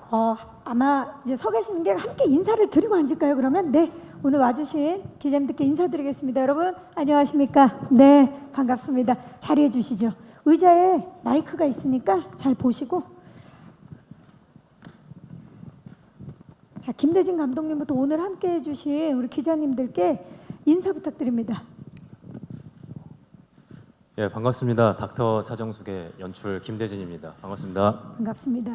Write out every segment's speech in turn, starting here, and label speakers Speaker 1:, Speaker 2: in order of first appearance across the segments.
Speaker 1: 아마 이제 서 계시는 게 함께 인사를 드리고 앉을까요? 그러면 네, 오늘 와주신 기자님들께 인사드리겠습니다. 여러분 안녕하십니까? 네, 반갑습니다. 자리해 주시죠. 의자에 마이크가 있으니까 잘 보시고. 자, 김대진 감독님부터 오늘 함께해 주신 우리 기자님들께 인사 부탁드립니다.
Speaker 2: 예, 반갑습니다. 닥터 차정숙의 연출 김대진입니다. 반갑습니다.
Speaker 1: 반갑습니다.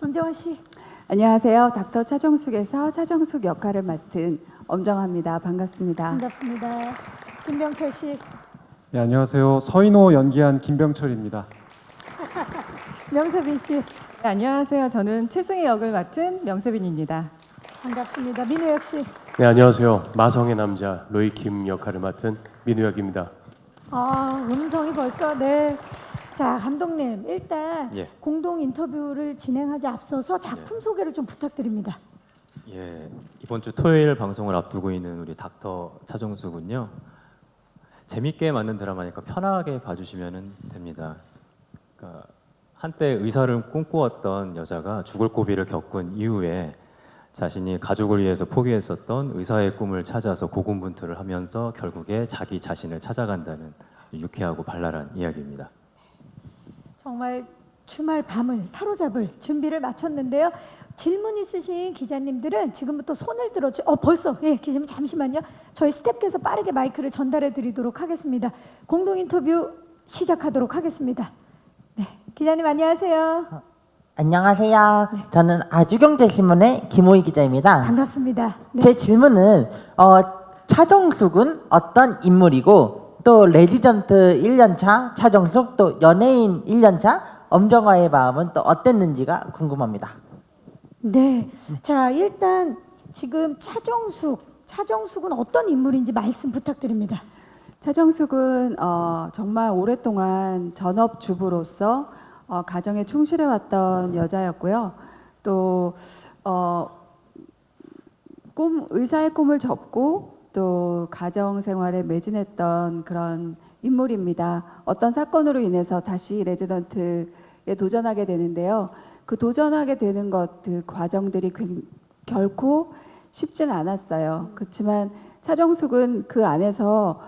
Speaker 1: 엄정화 씨.
Speaker 3: 안녕하세요. 닥터 차정숙에서 차정숙 역할을 맡은 엄정화입니다. 반갑습니다.
Speaker 1: 반갑습니다. 김병철 씨.
Speaker 4: 네, 안녕하세요. 서인호 연기한 김병철입니다.
Speaker 1: 명세빈 씨.
Speaker 5: 네, 안녕하세요. 저는 최승희 역을 맡은 명세빈입니다.
Speaker 1: 반갑습니다. 민우혁 씨.
Speaker 6: 네, 안녕하세요. 마성의 남자 로이킴 역할을 맡은 민우혁입니다.
Speaker 1: 음성이 벌써 네. 자, 감독님 일단
Speaker 2: 예.
Speaker 1: 공동 인터뷰를 진행하기 앞서서 작품 소개를 좀 부탁드립니다.
Speaker 2: 예, 이번 주 토요일 방송을 앞두고 있는 우리 닥터 차정숙은요. 재밌게 만든 드라마니까 편하게 봐주시면 됩니다. 그러니까 한때 의사를 꿈꾸었던 여자가 죽을 고비를 겪은 이후에 자신이 가족을 위해서 포기했었던 의사의 꿈을 찾아서 고군분투를 하면서 결국에 자기 자신을 찾아간다는 유쾌하고 발랄한 이야기입니다.
Speaker 1: 정말 주말 밤을 사로잡을 준비를 마쳤는데요. 질문 있으신 기자님들은 지금부터 손을 들어주. 벌써 예, 기자님 잠시만요. 저희 스태프께서 빠르게 마이크를 전달해 드리도록 하겠습니다. 공동 인터뷰 시작하도록 하겠습니다. 네, 기자님 안녕하세요.
Speaker 7: 안녕하세요. 저는 아주경제신문의 김호희 기자입니다.
Speaker 1: 반갑습니다. 네.
Speaker 7: 제 질문은 차정숙은 어떤 인물이고 또 레지던트 1년차 차정숙 또 연예인 1년차 엄정화의 마음은 또 어땠는지가 궁금합니다.
Speaker 1: 네. 자, 일단 지금 차정숙은 어떤 인물인지 말씀 부탁드립니다.
Speaker 3: 차정숙은 정말 오랫동안 전업주부로서 가정에 충실해왔던 여자였고요. 또 의사의 꿈을 접고 또 가정 생활에 매진했던 그런 인물입니다. 어떤 사건으로 인해서 다시 레지던트에 도전하게 되는데요. 그 도전하게 되는 그 과정들이 결코 쉽진 않았어요. 그렇지만 차정숙은 그 안에서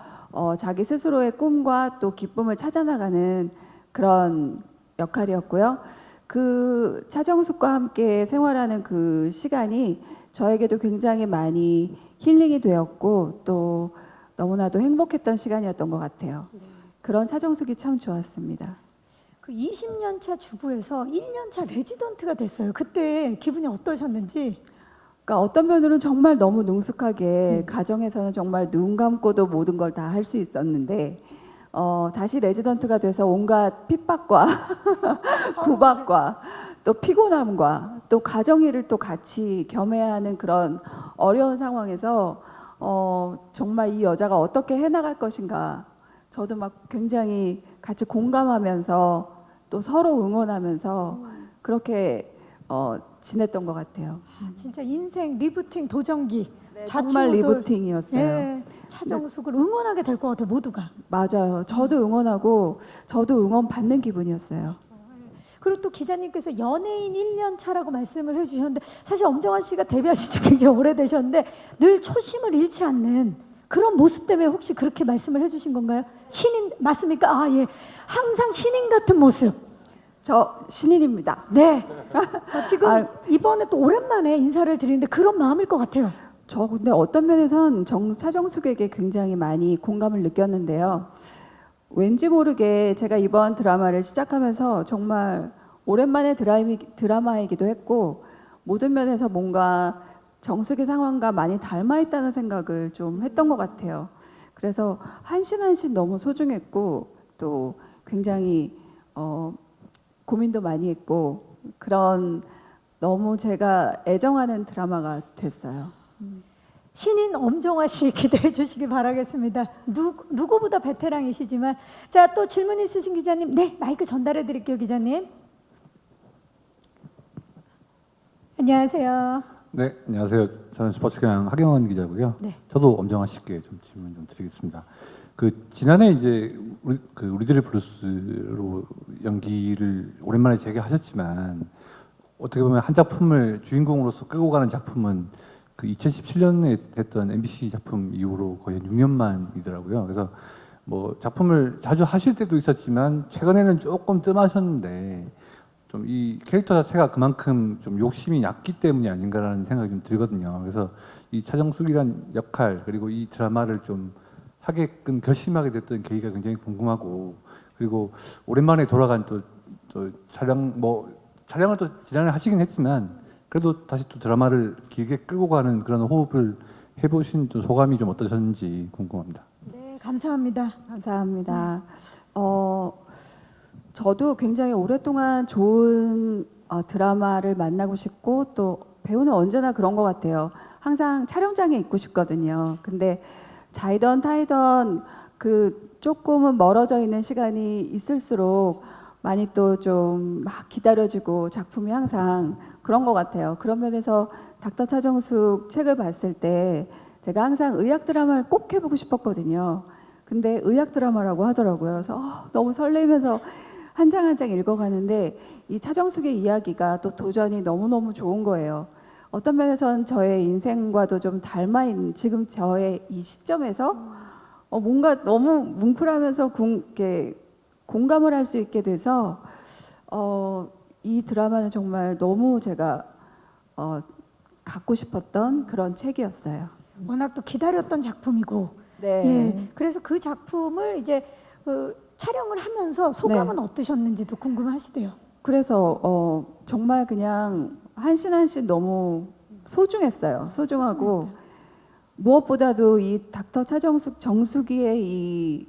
Speaker 3: 자기 스스로의 꿈과 또 기쁨을 찾아나가는 그런 역할이었고요. 그 차정숙과 함께 생활하는 그 시간이 저에게도 굉장히 많이 힐링이 되었고 또 너무나도 행복했던 시간이었던 것 같아요. 그런 차정숙이 참 좋았습니다.
Speaker 1: 그 20년 차 주부에서 1년 차 레지던트가 됐어요. 그때 기분이 어떠셨는지?
Speaker 3: 그러니까 어떤 면으로는 정말 너무 능숙하게 가정에서는 정말 눈 감고도 모든 걸 다 할 수 있었는데 다시 레지던트가 돼서 온갖 핍박과 구박과 또 피곤함과 또 가정 일을 또 같이 겸해야 하는 그런 어려운 상황에서 정말 이 여자가 어떻게 해나갈 것인가 저도 막 굉장히 같이 공감하면서 또 서로 응원하면서 그렇게 지냈던 것 같아요.
Speaker 1: 진짜 인생 리부팅 도전기.
Speaker 3: 정말 리부팅이었어요.
Speaker 1: 예, 차정숙을 응원하게 될 것 같아요, 모두가.
Speaker 3: 맞아요. 저도 응원하고 저도 응원받는 기분이었어요.
Speaker 1: 그리고 또 기자님께서 연예인 1년 차라고 말씀을 해주셨는데 사실 엄정화 씨가 데뷔하신 지 굉장히 오래되셨는데 늘 초심을 잃지 않는 그런 모습 때문에 혹시 그렇게 말씀을 해주신 건가요? 신인 맞습니까? 예, 항상 신인 같은 모습.
Speaker 3: 저 신인입니다.
Speaker 1: 네. 지금 이번에 또 오랜만에 인사를 드리는데 그런 마음일 것 같아요.
Speaker 3: 저 근데 어떤 면에선 차정숙에게 굉장히 많이 공감을 느꼈는데요. 왠지 모르게 제가 이번 드라마를 시작하면서 정말 오랜만에 드라마이기도 했고 모든 면에서 뭔가 정숙의 상황과 많이 닮아 있다는 생각을 좀 했던 것 같아요. 그래서 한 씬 한 씬 너무 소중했고 또 굉장히 고민도 많이 했고 그런 너무 제가 애정하는 드라마가 됐어요.
Speaker 1: 신인 엄정화 씨 기대해 주시기 바라겠습니다. 누구보다 베테랑이시지만 자, 또 질문 있으신 기자님, 네, 마이크 전달해 드릴게요, 기자님. 안녕하세요.
Speaker 4: 네, 안녕하세요. 저는 스포츠경 하경원 기자고요.
Speaker 1: 네.
Speaker 4: 저도 엄정화 씨께 좀 질문 좀 드리겠습니다. 그 지난해 이제 우리들의 블루스로 연기를 오랜만에 재개하셨지만 어떻게 보면 한 작품을 주인공으로서 끌고 가는 작품은 그 2017년에 됐던 MBC 작품 이후로 거의 6년 만이더라고요. 그래서 뭐 작품을 자주 하실 때도 있었지만 최근에는 조금 뜸하셨는데 좀 이 캐릭터 자체가 그만큼 좀 욕심이 얕기 때문이 아닌가라는 생각이 좀 들거든요. 그래서 이 차정숙이란 역할 그리고 이 드라마를 좀 하게끔 결심하게 됐던 계기가 굉장히 궁금하고 그리고 오랜만에 돌아간 또 촬영을 또 지난해 하시긴 했지만 그래도 다시 또 드라마를 길게 끌고 가는 그런 호흡을 해보신 또 소감이 좀 어떠셨는지 궁금합니다.
Speaker 1: 네, 감사합니다.
Speaker 3: 감사합니다. 저도 굉장히 오랫동안 좋은 드라마를 만나고 싶고 또 배우는 언제나 그런 것 같아요. 항상 촬영장에 있고 싶거든요. 근데 자이던 타이던 그 조금은 멀어져 있는 시간이 있을수록 많이 또 좀 막 기다려지고 작품이 항상 그런 것 같아요. 그런 면에서 닥터 차정숙 책을 봤을 때 제가 항상 의학 드라마를 꼭 해보고 싶었거든요. 근데 의학 드라마라고 하더라고요. 그래서 너무 설레면서 한 장 한 장 읽어가는데 이 차정숙의 이야기가 또 도전이 너무너무 좋은 거예요. 어떤 면에서는 저의 인생과도 좀 닮아 있는 지금 저의 이 시점에서 뭔가 너무 뭉클하면서 이렇게 공감을 할 수 있게 돼서 이 드라마는 정말 너무 제가 갖고 싶었던 그런 책이었어요.
Speaker 1: 워낙 또 기다렸던 작품이고,
Speaker 3: 네.
Speaker 1: 예, 그래서 그 작품을 이제 촬영을 하면서 소감은 어떠셨는지도 궁금하시대요.
Speaker 3: 그래서 정말 그냥 한 씬 한 씬 너무 소중했어요. 소중하고 무엇보다도 이 닥터 차정숙 정숙이의 이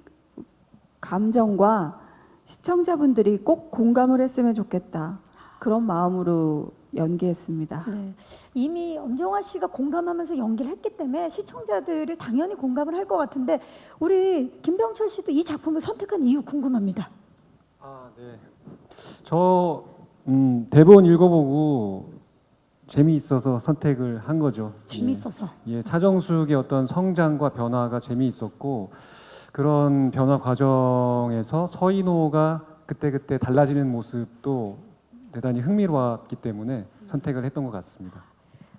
Speaker 3: 감정과 시청자분들이 꼭 공감을 했으면 좋겠다. 그런 마음으로 연기했습니다.
Speaker 1: 네. 이미 엄정화 씨가 공감하면서 연기를 했기 때문에 시청자들이 당연히 공감을 할 것 같은데 우리 김병철 씨도 이 작품을 선택한 이유 궁금합니다.
Speaker 8: 네. 저 대본 읽어보고 재미있어서 선택을 한 거죠.
Speaker 1: 재밌어서.
Speaker 8: 예, 차정숙의 어떤 성장과 변화가 재미있었고 그런 변화 과정에서 서인호가 그때그때 달라지는 모습도 대단히 흥미로웠기 때문에 선택을 했던 것 같습니다.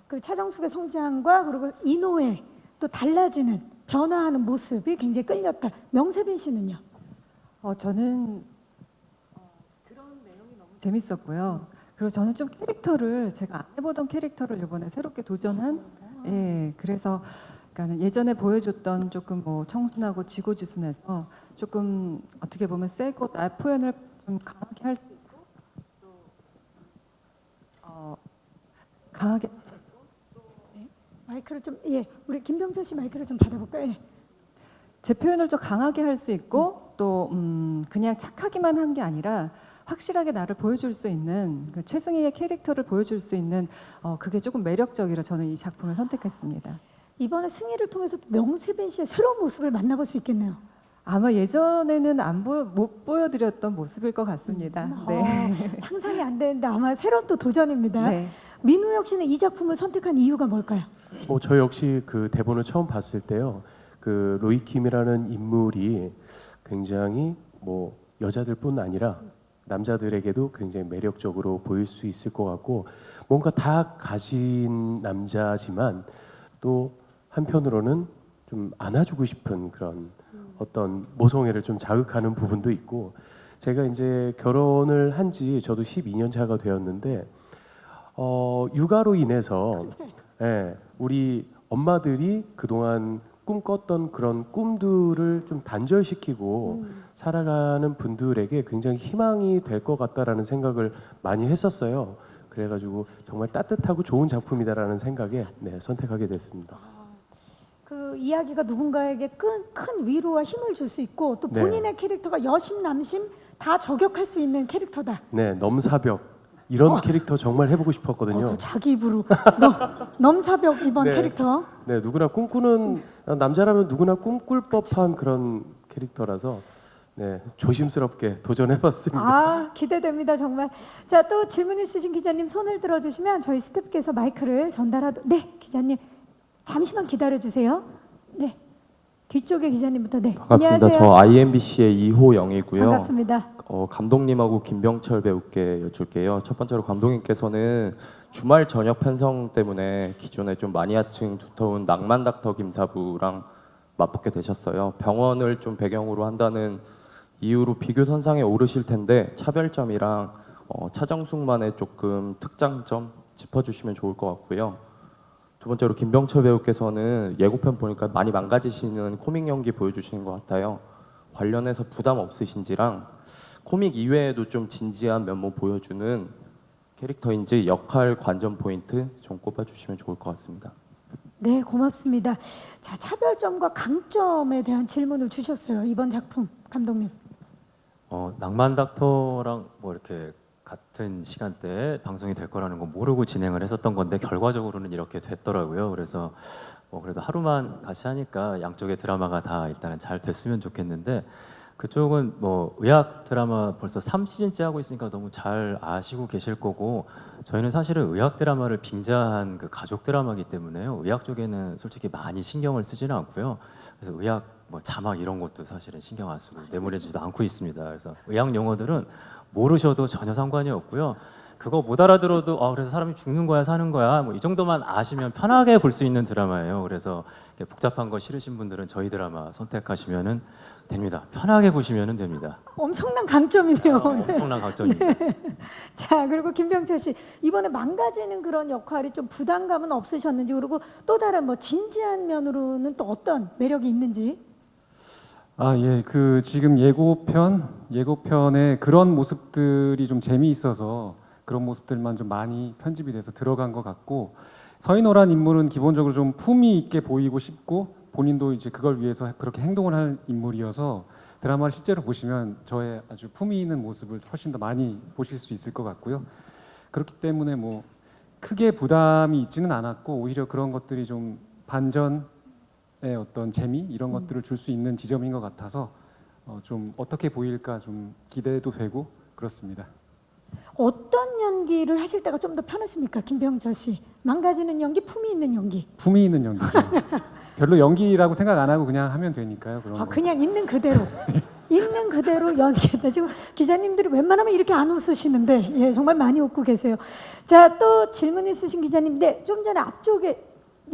Speaker 1: 그 차정숙의 성장과 그리고 이노의 또 달라지는 변화하는 모습이 굉장히 끌렸다. 명세빈 씨는요?
Speaker 5: 저는 그런 내용이 너무 재밌었고요. 그리고 저는 좀 캐릭터를 제가 안 해보던 캐릭터를 이번에 새롭게 도전한 그래서 그러니까 예전에 보여줬던 조금 뭐 청순하고 지고지순해서 조금 어떻게 보면 세고 날 표현을 좀 강하게 할 수 있고 또 강하게
Speaker 1: 마이크를 좀 우리 김병철 씨 마이크를 좀 받아볼까요? 예.
Speaker 5: 제 표현을 좀 강하게 할 수 있고 또 그냥 착하기만 한 게 아니라 확실하게 나를 보여줄 수 있는 그 최승희의 캐릭터를 보여줄 수 있는 그게 조금 매력적이라 저는 이 작품을 선택했습니다.
Speaker 1: 이번에 승희를 통해서 명세빈 씨의 새로운 모습을 만나볼 수 있겠네요.
Speaker 5: 아마 예전에는 못 보여드렸던 모습일 것 같습니다. 네.
Speaker 1: 상상이 안 되는데 아마 새로운 또 도전입니다.
Speaker 5: 네.
Speaker 1: 민우혁 씨는 이 작품을 선택한 이유가 뭘까요?
Speaker 6: 저 역시 그 대본을 처음 봤을 때요. 그 로이킴이라는 인물이 굉장히 뭐 여자들뿐 아니라 남자들에게도 굉장히 매력적으로 보일 수 있을 것 같고 뭔가 다 가진 남자지만 또 한편으로는 좀 안아주고 싶은 그런 어떤 모성애를 좀 자극하는 부분도 있고 제가 이제 결혼을 한 지 저도 12년 차가 되었는데 육아로 인해서 우리 엄마들이 그동안 꿈꿨던 그런 꿈들을 좀 단절시키고 살아가는 분들에게 굉장히 희망이 될 것 같다라는 생각을 많이 했었어요. 그래가지고 정말 따뜻하고 좋은 작품이다라는 생각에 선택하게 됐습니다.
Speaker 1: 그 이야기가 누군가에게 큰 위로와 힘을 줄 수 있고 또 본인의 캐릭터가 여심 남심 다 저격할 수 있는 캐릭터다.
Speaker 6: 네, 넘사벽 이런 캐릭터 정말 해보고 싶었거든요.
Speaker 1: 자기 입으로 넘사벽 이번
Speaker 6: 네.
Speaker 1: 캐릭터.
Speaker 6: 네, 누구나 꿈꾸는 남자라면 누구나 꿈꿀 법한 그런 캐릭터라서 조심스럽게 도전해봤습니다.
Speaker 1: 기대됩니다 정말. 자, 또 질문 있으신 기자님 손을 들어주시면 저희 스태프께서 마이크를 전달하도록. 네, 기자님 잠시만 기다려주세요. 네, 뒤쪽에 기자님부터. 네,
Speaker 9: 반갑습니다.
Speaker 1: 안녕하세요.
Speaker 9: 저 IMBC의 이호영이고요.
Speaker 1: 반갑습니다.
Speaker 9: 감독님하고 김병철 배우께 여쭐게요. 첫 번째로 감독님께서는 주말 저녁 편성 때문에 기존에 좀 마니아층 두터운 낭만 닥터 김사부랑 맞붙게 되셨어요. 병원을 좀 배경으로 한다는 이유로 비교 선상에 오르실 텐데 차별점이랑 차정숙만의 조금 특장점 짚어주시면 좋을 것 같고요. 두 번째로 김병철 배우께서는 예고편 보니까 많이 망가지시는 코믹 연기 보여주시는 것 같아요. 관련해서 부담 없으신지랑 코믹 이외에도 좀 진지한 면모 보여주는 캐릭터인지 역할 관전 포인트 좀 꼽아주시면 좋을 것 같습니다.
Speaker 1: 네, 고맙습니다. 자, 차별점과 강점에 대한 질문을 주셨어요. 이번 작품 감독님.
Speaker 2: 낭만 닥터랑 뭐 이렇게 같은 시간대에 방송이 될 거라는 거 모르고 진행을 했었던 건데 결과적으로는 이렇게 됐더라고요. 그래서 그래도 하루만 같이 하니까 양쪽의 드라마가 다 일단은 잘 됐으면 좋겠는데 그쪽은 뭐 의학 드라마 벌써 3시즌째 하고 있으니까 너무 잘 아시고 계실 거고 저희는 사실은 의학 드라마를 빙자한 그 가족 드라마이기 때문에요. 의학 쪽에는 솔직히 많이 신경을 쓰지는 않고요. 그래서 의학 뭐 자막 이런 것도 사실은 신경 안 쓰고 내보내지도 않고 있습니다. 그래서 의학 용어들은 모르셔도 전혀 상관이 없고요. 그거 못 알아들어도 그래서 사람이 죽는 거야 사는 거야 뭐 이 정도만 아시면 편하게 볼 수 있는 드라마예요. 그래서 복잡한 거 싫으신 분들은 저희 드라마 선택하시면은 됩니다. 편하게 보시면은 됩니다.
Speaker 1: 엄청난 강점이네요.
Speaker 2: 엄청난 강점입니다.
Speaker 1: 자, 그리고 김병철 씨 이번에 망가지는 그런 역할이 좀 부담감은 없으셨는지 그리고 또 다른 뭐 진지한 면으로는 또 어떤 매력이 있는지.
Speaker 8: 예, 그 지금 예고편에 그런 모습들이 좀 재미있어서 그런 모습들만 좀 많이 편집이 돼서 들어간 것 같고 서인호란 인물은 기본적으로 좀 품위 있게 보이고 싶고 본인도 이제 그걸 위해서 그렇게 행동을 할 인물이어서 드라마를 실제로 보시면 저의 아주 품위 있는 모습을 훨씬 더 많이 보실 수 있을 것 같고요. 그렇기 때문에 뭐 크게 부담이 있지는 않았고 오히려 그런 것들이 좀 반전의 어떤 재미 이런 것들을 줄 수 있는 지점인 것 같아서 좀 어떻게 보일까 좀 기대도 되고 그렇습니다.
Speaker 1: 어떤 연기를 하실 때가 좀 더 편했습니까, 김병철 씨? 망가지는 연기, 품위 있는 연기.
Speaker 8: 품위 있는 연기죠. 별로 연기라고 생각 안 하고 그냥 하면 되니까요. 그런 거.
Speaker 1: 그냥 있는 그대로. 있는 그대로 연기했다. 지금 기자님들이 웬만하면 이렇게 안 웃으시는데 예, 정말 많이 웃고 계세요. 자, 또 질문 있으신 기자님. 네, 좀 전에 앞쪽에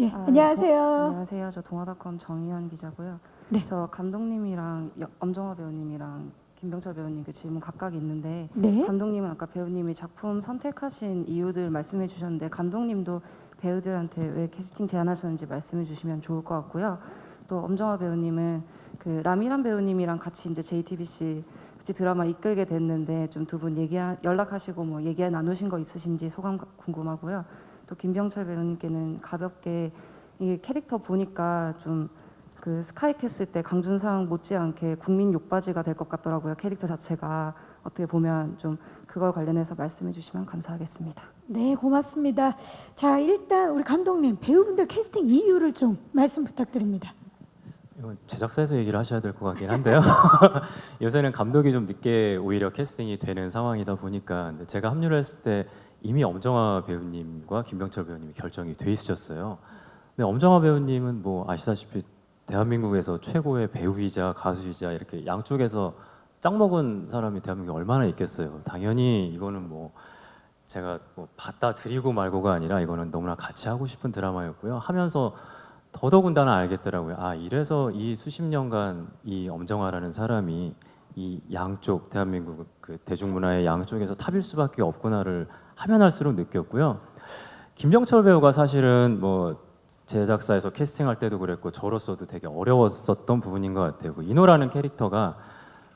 Speaker 1: 예, 안녕하세요.
Speaker 10: 안녕하세요. 저 동아닷컴 정희연 기자고요.
Speaker 1: 네.
Speaker 10: 저 감독님이랑 엄정화 배우님이랑 김병철 배우님께 질문 각각 있는데
Speaker 1: 네.
Speaker 10: 감독님은 아까 배우님이 작품 선택하신 이유들 말씀해 주셨는데 감독님도 배우들한테 왜 캐스팅 제안하셨는지 말씀해 주시면 좋을 것 같고요. 또 엄정화 배우님은 그 라미란 배우님이랑 같이 이제 JTBC 같이 드라마 이끌게 됐는데 좀 두 분 연락하시고 뭐 얘기 나누신 거 있으신지 소감 궁금하고요. 또 김병철 배우님께는 가볍게 이 캐릭터 보니까 좀 그 스카이캐슬 때 강준상 못지않게 국민 욕바지가 될 것 같더라고요. 캐릭터 자체가 어떻게 보면 좀 그걸 관련해서 말씀해 주시면 감사하겠습니다.
Speaker 1: 네, 고맙습니다. 자, 일단 우리 감독님 배우분들 캐스팅 이유를 좀 말씀 부탁드립니다.
Speaker 2: 이건 제작사에서 얘기를 하셔야 될 것 같긴 한데요. 요새는 감독이 좀 늦게 오히려 캐스팅이 되는 상황이다 보니까 제가 합류를 했을 때 이미 엄정화 배우님과 김병철 배우님이 결정이 돼 있으셨어요. 근데 엄정화 배우님은 뭐 아시다시피 대한민국에서 최고의 배우이자 가수이자 이렇게 양쪽에서 짝 먹은 사람이 대한민국에 얼마나 있겠어요. 당연히 이거는 뭐 제가 뭐 받다 드리고 말고가 아니라 이거는 너무나 같이 하고 싶은 드라마였고요. 하면서 더더군다나 알겠더라고요. 이래서 이 수십 년간 이 엄정화라는 사람이 이 양쪽 대한민국 그 대중문화의 양쪽에서 탑일 수밖에 없구나를 하면 할수록 느꼈고요. 김병철 배우가 사실은 뭐 제작사에서 캐스팅할 때도 그랬고 저로서도 되게 어려웠었던 부분인 것 같아요. 그 인호라는 캐릭터가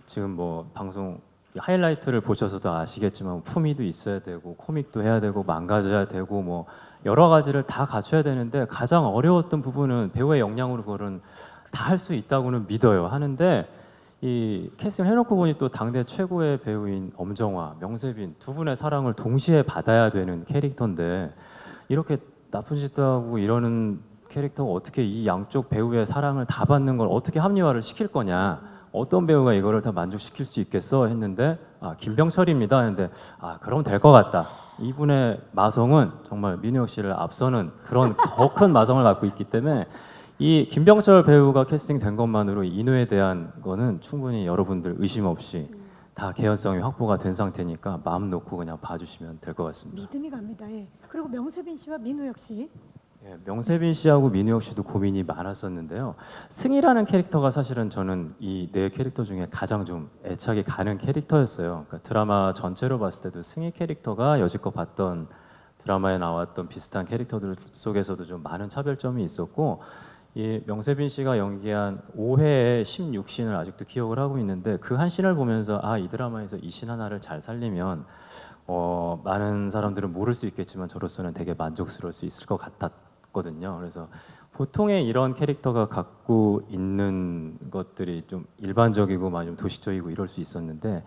Speaker 2: 지금 뭐 방송 하이라이트를 보셔서도 아시겠지만 품위도 있어야 되고 코믹도 해야 되고 망가져야 되고 뭐 여러 가지를 다 갖춰야 되는데 가장 어려웠던 부분은 배우의 역량으로 그거는 다 할 수 있다고는 믿어요. 하는데 이 캐스팅을 해놓고 보니 또 당대 최고의 배우인 엄정화, 명세빈 두 분의 사랑을 동시에 받아야 되는 캐릭터인데 이렇게 나쁜 짓도 하고 이러는 캐릭터가 어떻게 이 양쪽 배우의 사랑을 다 받는 걸 어떻게 합리화를 시킬 거냐, 어떤 배우가 이거를 다 만족시킬 수 있겠어 했는데 김병철입니다 했는데 그럼 될 것 같다. 이분의 마성은 정말 민우혁 씨를 앞서는 그런 더 큰 마성을 갖고 있기 때문에 이 김병철 배우가 캐스팅된 것만으로 인호에 대한 거는 충분히 여러분들 의심 없이 다 개연성이 확보가 된 상태니까 마음 놓고 그냥 봐주시면 될 것 같습니다.
Speaker 1: 믿음이 갑니다. 예. 그리고 명세빈 씨와 민우혁 씨.
Speaker 2: 예, 명세빈 씨하고 민우혁 씨도 고민이 많았었는데요. 승희라는 캐릭터가 사실은 저는 이 네 캐릭터 중에 가장 좀 애착이 가는 캐릭터였어요. 그러니까 드라마 전체로 봤을 때도 승희 캐릭터가 여지껏 봤던 드라마에 나왔던 비슷한 캐릭터들 속에서도 좀 많은 차별점이 있었고, 이 명세빈 씨가 연기한 5회의 16씬을 아직도 기억을 하고 있는데 그 한 씬을 보면서 이 드라마에서 이 씬 하나를 잘 살리면 많은 사람들은 모를 수 있겠지만 저로서는 되게 만족스러울 수 있을 것 같았거든요. 그래서 보통의 이런 캐릭터가 갖고 있는 것들이 좀 일반적이고 좀 도식적이고 이럴 수 있었는데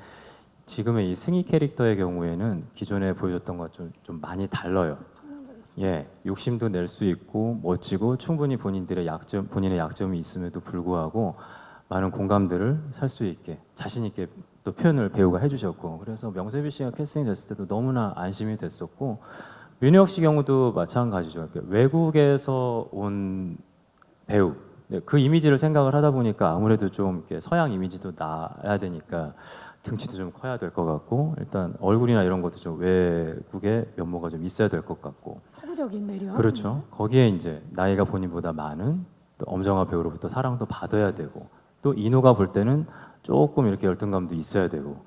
Speaker 2: 지금의 이 승희 캐릭터의 경우에는 기존에 보여줬던 것과 좀 많이 달라요. 예, 욕심도 낼 수 있고 멋지고 충분히 본인의 약점이 있음에도 불구하고 많은 공감들을 살 수 있게 자신 있게 또 표현을 배우가 해주셨고, 그래서 명세빈 씨가 캐스팅 됐을 때도 너무나 안심이 됐었고, 민우혁 씨 경우도 마찬가지죠. 외국에서 온 배우, 그 이미지를 생각을 하다 보니까 아무래도 좀 이렇게 서양 이미지도 나야 되니까 등치도 좀 커야 될 것 같고, 일단 얼굴이나 이런 것도 좀 외국의 면모가 좀 있어야 될 것 같고.
Speaker 1: 서구적인 매력.
Speaker 2: 그렇죠. 거기에 이제 나이가 본인보다 많은 또 엄정화 배우로부터 사랑도 받아야 되고, 또 인호가 볼 때는 조금 이렇게 열등감도 있어야 되고.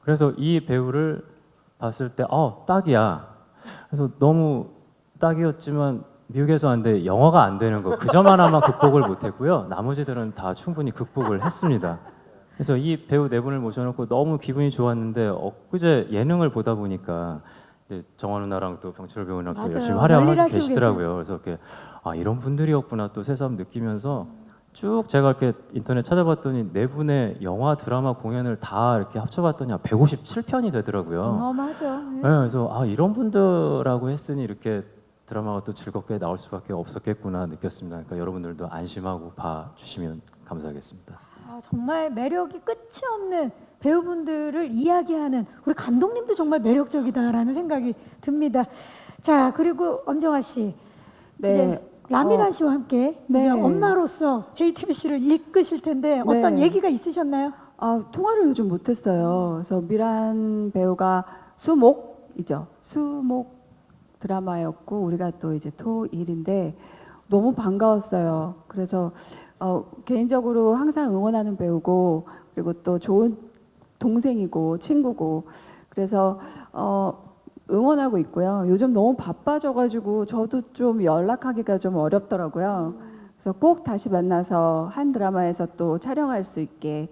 Speaker 2: 그래서 이 배우를 봤을 때 딱이야. 그래서 너무 딱이었지만 미국에서 왔는데 영어가 안 되는 거 그 점 하나만 극복을 못했고요. 나머지들은 다 충분히 극복을 했습니다. 그래서 이 배우 네 분을 모셔놓고 너무 기분이 좋았는데 엊그제 예능을 보다 보니까 이제 정원 누나랑 또 병철 배우랑 또
Speaker 1: 맞아요.
Speaker 2: 열심히 활약하고
Speaker 1: 열일하시고
Speaker 2: 계시더라고요. 그래서 이렇게 이런 분들이었구나 또 새삼 느끼면서 쭉 제가 이렇게 인터넷 찾아봤더니 네 분의 영화 드라마 공연을 다 이렇게 합쳐봤더니 157편이 되더라고요.
Speaker 1: 어마어마하죠. 예.
Speaker 2: 네, 그래서 이런 분들하고 했으니 이렇게 드라마가 또 즐겁게 나올 수밖에 없었겠구나 느꼈습니다. 그러니까 여러분들도 안심하고 봐주시면 감사하겠습니다.
Speaker 1: 정말 매력이 끝이 없는 배우분들을 이야기하는 우리 감독님도 정말 매력적이다라는 생각이 듭니다. 자, 그리고 엄정화 씨,
Speaker 3: 네.
Speaker 1: 이제 라미란 씨와 함께
Speaker 3: 네.
Speaker 1: 이제 엄마로서 JTBC를 이끄실 텐데 어떤
Speaker 3: 네.
Speaker 1: 얘기가 있으셨나요?
Speaker 3: 통화를 요즘 못했어요. 그래서 미란 배우가 수목이죠. 수목 드라마였고 우리가 또 이제 토일인데 너무 반가웠어요. 그래서 개인적으로 항상 응원하는 배우고 그리고 또 좋은 동생이고 친구고 그래서 응원하고 있고요. 요즘 너무 바빠져가지고 저도 좀 연락하기가 좀 어렵더라고요. 그래서 꼭 다시 만나서 한 드라마에서 또 촬영할 수 있게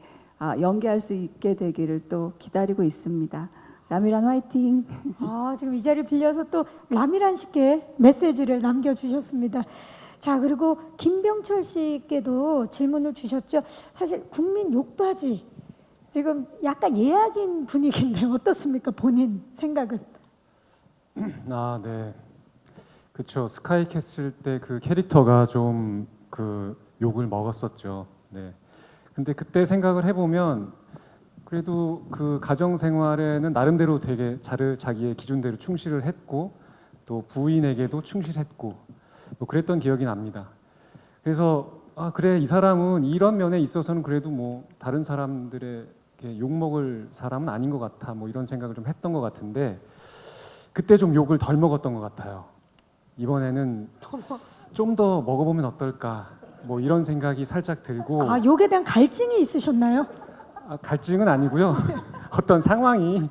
Speaker 3: 연기할 수 있게 되기를 또 기다리고 있습니다. 라미란 화이팅!
Speaker 1: 지금 이 자리를 빌려서 또 라미란 씨께 메시지를 남겨주셨습니다. 자, 그리고 김병철 씨께도 질문을 주셨죠. 사실 국민 욕바지 지금 약간 예약인 분위기인데 어떻습니까? 본인 생각은?
Speaker 8: 네. 그렇죠. 스카이캐슬 때 그 캐릭터가 좀 그 욕을 먹었었죠. 네. 근데 그때 생각을 해보면 그래도 그 가정 생활에는 나름대로 되게 자기의 기준대로 충실을 했고 또 부인에게도 충실했고 뭐 그랬던 기억이 납니다. 그래서 그래 이 사람은 이런 면에 있어서는 그래도 뭐 다른 사람들에게 욕 먹을 사람은 아닌 것 같아 뭐 이런 생각을 좀 했던 것 같은데 그때 좀 욕을 덜 먹었던 것 같아요. 이번에는 좀 더 먹어보면 어떨까 뭐 이런 생각이 살짝 들고
Speaker 1: 욕에 대한 갈증이 있으셨나요?
Speaker 8: 갈증은 아니고요. 어떤 상황이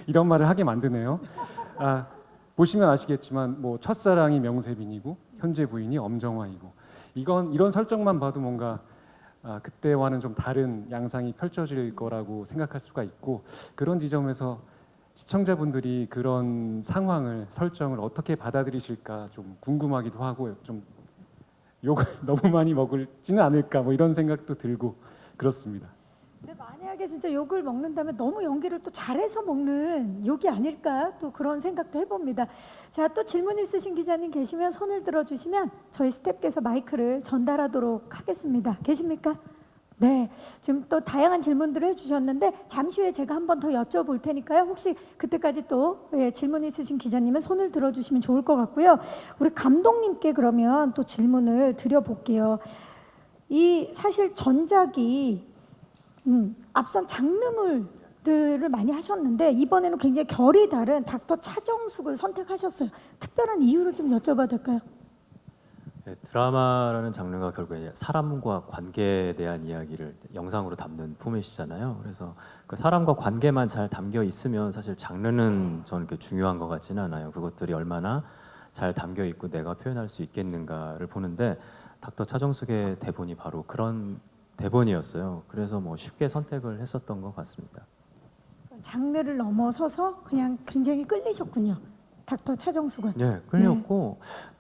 Speaker 8: 이런 말을 하게 만드네요. 보시면 아시겠지만 뭐 첫사랑이 명세빈이고 현재 부인이 엄정화이고 이런 설정만 봐도 뭔가 그때와는 좀 다른 양상이 펼쳐질 거라고 생각할 수가 있고 그런 지점에서 시청자분들이 그런 상황을 설정을 어떻게 받아들이실까 좀 궁금하기도 하고 좀 욕을 너무 많이 먹을지는 않을까 뭐 이런 생각도 들고 그렇습니다.
Speaker 1: 근데 만약에 진짜 욕을 먹는다면 너무 연기를 또 잘해서 먹는 욕이 아닐까 또 그런 생각도 해봅니다. 자, 또 질문 있으신 기자님 계시면 손을 들어주시면 저희 스태프께서 마이크를 전달하도록 하겠습니다. 계십니까? 네, 지금 또 다양한 질문들을 해주셨는데 잠시 후에 제가 한 번 더 여쭤볼 테니까요. 혹시 그때까지 또 질문 있으신 기자님은 손을 들어주시면 좋을 것 같고요. 우리 감독님께 그러면 또 질문을 드려볼게요. 이 사실 전작이 앞선 장르물 들을 많이 하셨는데 이번에는 굉장히 결이 다른 닥터 차정숙을 선택하셨어요. 특별한 이유를 좀 여쭤봐도 될까요?
Speaker 2: 네, 드라마라는 장르가 결국에 사람과 관계에 대한 이야기를 영상으로 담는 포맷이잖아요. 그래서 그 사람과 관계만 잘 담겨 있으면 사실 장르는 저는 그렇게 중요한 것 같지는 않아요. 그것들이 얼마나 잘 담겨 있고 내가 표현할 수 있겠는가를 보는데 닥터 차정숙의 대본이 바로 그런 대본이었어요. 그래서 뭐 쉽게 선택을 했었던 것 같습니다.
Speaker 1: 장르를 넘어서서 그냥 굉장히 끌리셨군요. 닥터 차정숙은.
Speaker 2: 네, 끌렸고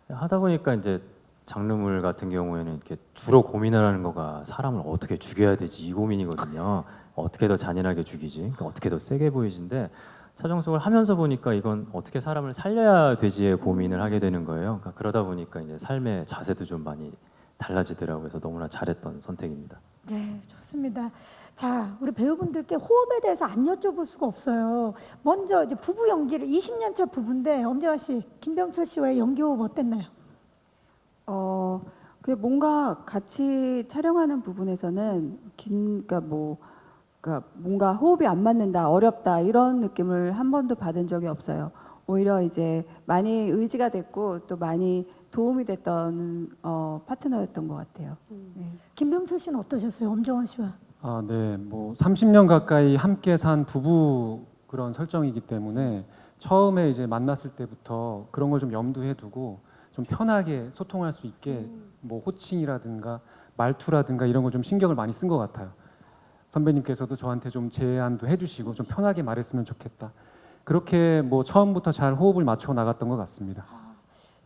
Speaker 2: 하다 보니까 이제 장르물 같은 경우에는 이렇게 주로 고민하는 거가 사람을 어떻게 죽여야 되지 이 고민이거든요. 어떻게 더 잔인하게 죽이지, 그러니까 어떻게 더 세게 보이지인데 차정숙을 하면서 보니까 이건 어떻게 사람을 살려야 되지의 고민을 하게 되는 거예요. 그러니까 그러다 보니까 이제 삶의 자세도 좀 많이 달라지더라고요. 그래서 너무나 잘했던 선택입니다.
Speaker 1: 네, 좋습니다. 자, 우리 배우분들께 호흡에 대해서 안 여쭤볼 수가 없어요. 먼저 이제 부부 연기를 20년 차 부부인데 엄정화 씨, 김병철 씨와의 연기 호흡 어땠나요?
Speaker 3: 그 뭔가 같이 촬영하는 부분에서는 그러니까 뭔가 호흡이 안 맞는다, 어렵다 이런 느낌을 한 번도 받은 적이 없어요. 오히려 이제 많이 의지가 됐고 또 많이 도움이 됐던 파트너였던 것 같아요. 네.
Speaker 1: 김병철 씨는 어떠셨어요? 엄정화 씨와.
Speaker 8: 아, 네. 뭐 30년 가까이 함께 산 부부 그런 설정이기 때문에 처음에 이제 만났을 때부터 그런 걸 좀 염두에 두고 좀 편하게 소통할 수 있게 뭐 호칭이라든가 말투라든가 이런 걸 좀 신경을 많이 쓴 것 같아요. 선배님께서도 저한테 좀 제안도 해주시고 좀 편하게 말했으면 좋겠다. 그렇게 뭐 처음부터 잘 호흡을 맞춰 나갔던 것 같습니다.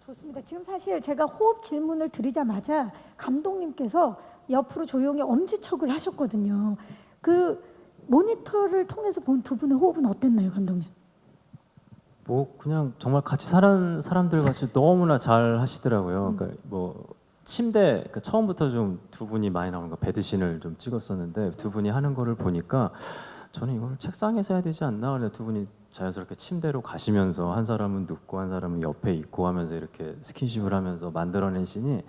Speaker 1: 좋습니다. 지금 사실 제가 호흡 질문을 드리자마자 감독님께서 옆으로 조용히 엄지척을 하셨거든요. 그 모니터를 통해서 본 두 분의 호흡은 어땠나요, 감독님?
Speaker 2: 뭐 그냥 정말 같이 사는 사람들 같이 너무나 잘 하시더라고요. 그러니까 뭐 침대 그러니까 처음부터 좀 두 분이 많이 나오는 거 배드신을 좀 찍었었는데 두 분이 하는 거를 보니까 저는 이걸 책상에서 해야 되지 않나? 근데 두 분이 자연스럽게 침대로 가시면서 한 사람은 눕고 한 사람은 옆에 있고 하면서 이렇게 스킨십을 하면서 만들어낸 씬이